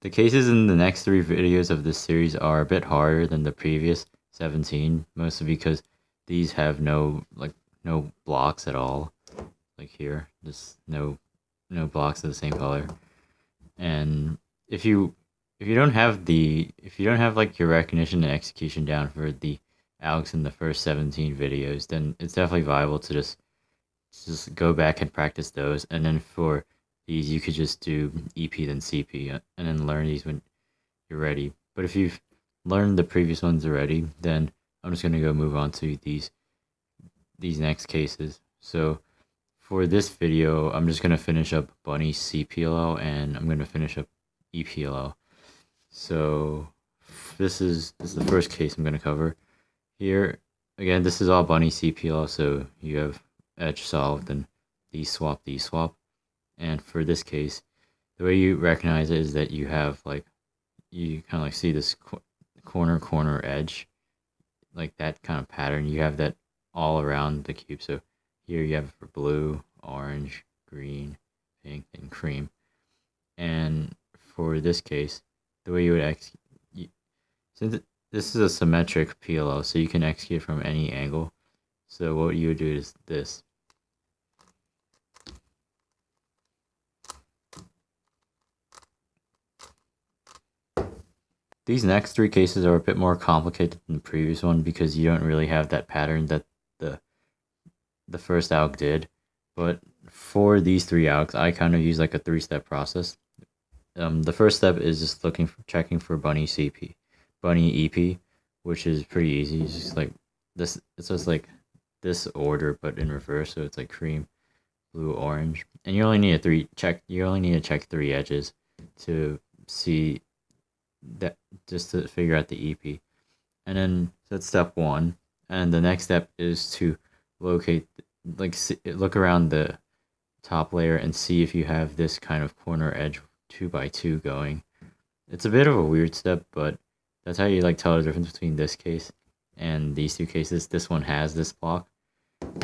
The cases in the next 3 videos of this series are a bit harder than the previous 17, mostly because these have no blocks at all. Like here, just no blocks of the same color. And if you don't have like your recognition and execution down for the Algs in the first 17 videos, then it's definitely viable to just go back and practice those, and then for these you could just do EP then CP and then learn these when you're ready. But if you've learned the previous ones already, then I'm just gonna go move on to these next cases. So for this video, I'm just gonna finish up Bunny CPLL and I'm gonna finish up EPLL. So this is the first case I'm gonna cover. Here again, this is all Bunny CPLL, so you have edge solved and D swap. And for this case, the way you recognize it is that you have you kind of see this corner edge, like that kind of pattern. You have that all around the cube. So here you have it for blue, orange, green, pink, and cream. And for this case, the way you would since this is a symmetric PLL, so you can execute from any angle. So what you would do is this. These next 3 cases are a bit more complicated than the previous one because you don't really have that pattern that the first alg did. But for these 3 algs, I kind of use like a 3-step process. The first step is just checking for Bunny EP, which is pretty easy. It's just like this. It's just like this order, but in reverse. So it's like cream, blue, orange, and you only need You only need to check 3 edges to see that, just to figure out the EP. And then that's step 1. And the next step is to look around the top layer and see if you have this kind of corner edge 2x2 going. It's a bit of a weird step, but that's how you tell the difference between this case and these 2 cases. This one has this block,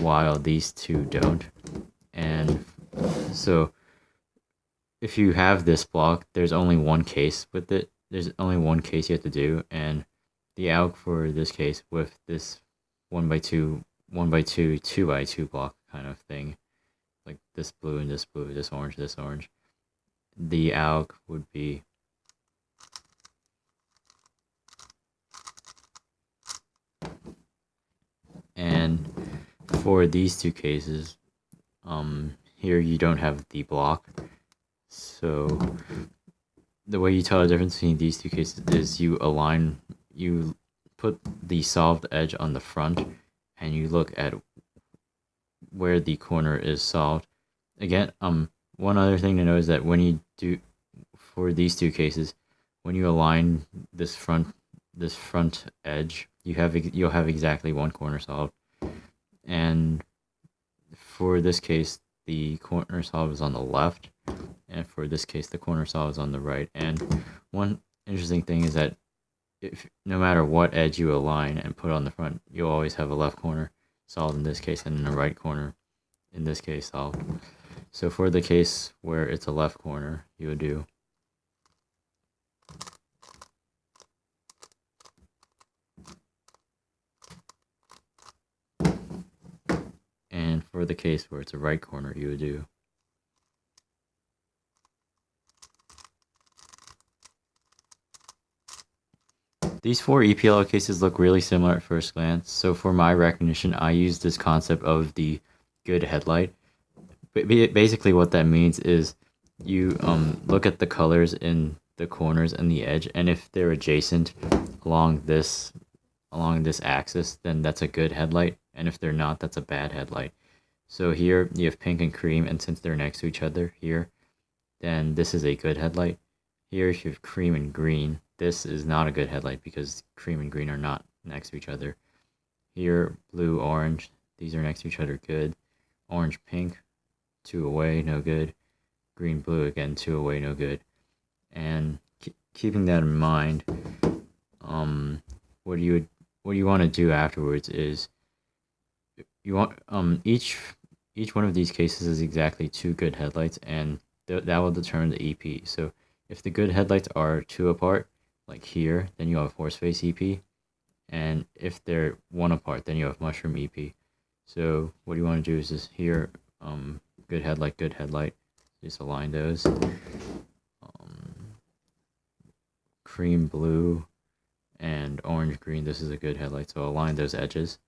while these 2 don't. And so if you have this block, there's only one case with it. There's only one case you have to do, and the alg for this case with this 1x2, 2x2 block kind of thing, like this blue and this blue, this orange, the alg would be and for these 2 cases, here you don't have the block, so the way you tell the difference between these 2 cases is you put the solved edge on the front and you look at where the corner is solved. Again, one other thing to know is that when you do, for these 2 cases, when you align this front edge, you'll have exactly one corner solved. And for this case, the corner solved is on the left, and for this case, the corner solved is on the right. And one interesting thing is that no matter what edge you align and put on the front, you'll always have a left corner solved in this case, and a right corner in this case solved. So for the case where it's a left corner, you would do and for the case where it's a right corner, you would do These 4 EPLL cases look really similar at first glance, so for my recognition, I use this concept of the good headlight. Basically what that means is you look at the colors in the corners and the edge, and if they're adjacent along this axis, then that's a good headlight, and if they're not, that's a bad headlight. So here you have pink and cream, and since they're next to each other here, then this is a good headlight. Here you have cream and green. This is not a good headlight because cream and green are not next to each other. Here, blue, orange, these are next to each other, good. Orange, pink, 2 away, no good. Green, blue, again, 2 away, no good. And keeping that in mind, what you want to do afterwards is you want each one of these cases is exactly 2 good headlights, and that will determine the EP. So if the good headlights are 2 apart, like here, then you have horseface EP. And if they're 1 apart, then you have mushroom EP. So what you want to do is just here, good headlight. Just align those. Cream blue and orange green. This is a good headlight, so align those edges.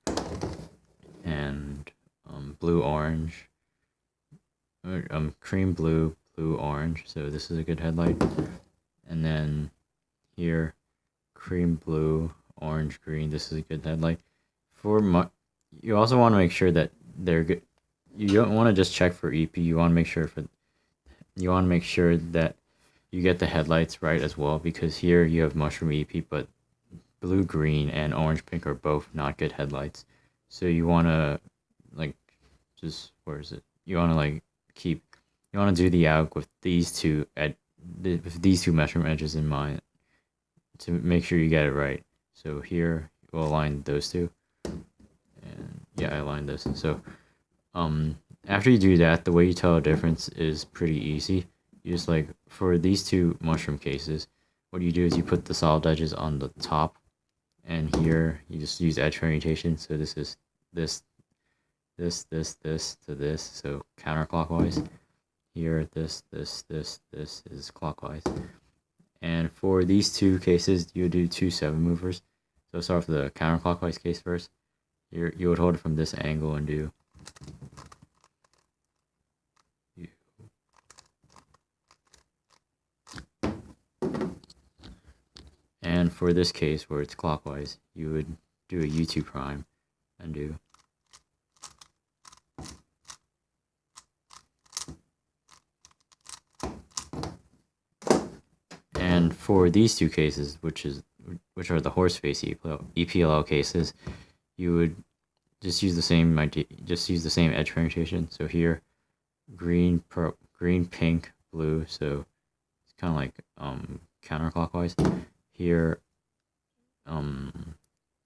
And blue orange, cream blue, blue orange. So this is a good headlight. And then here, cream blue, orange green. This is a good headlight. You also want to make sure that they're good. You don't want to just check for EP. You want to make sure that you get the headlights right as well, because here you have mushroom EP, but blue green and orange pink are both not good headlights. So you want to where is it? You want to do the alg with these two measurement edges in mind to make sure you get it right. So here we'll align those two, and yeah, I aligned this. So after you do that, the way you tell the difference is pretty easy. You just for these two mushroom cases, what you do is you put the solid edges on the top, and here you just use edge orientation. So this is this to this, so counterclockwise. Here, this is clockwise. And for these two cases, you would do 2 7 movers. So start with the counterclockwise case first. You would hold it from this angle and do. And for this case, where it's clockwise, you would do a U2 prime and do. And for these two cases, which are the horseface EPLL cases, you would just use the same edge orientation. So here, green, pink, blue. So it's kind of like counterclockwise. Here,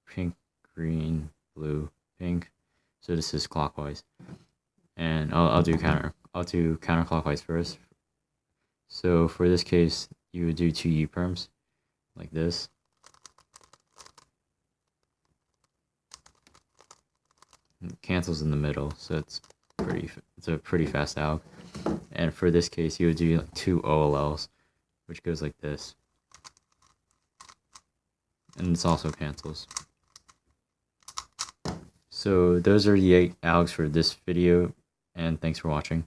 pink, green, blue, pink. So this is clockwise, and I'll do counterclockwise first. So for this case, you would do 2 U perms like this. It cancels in the middle, so it's a pretty fast alg. And for this case, you would do 2 OLLs, which goes like this. And this also cancels. So those are the 8 algs for this video, and thanks for watching.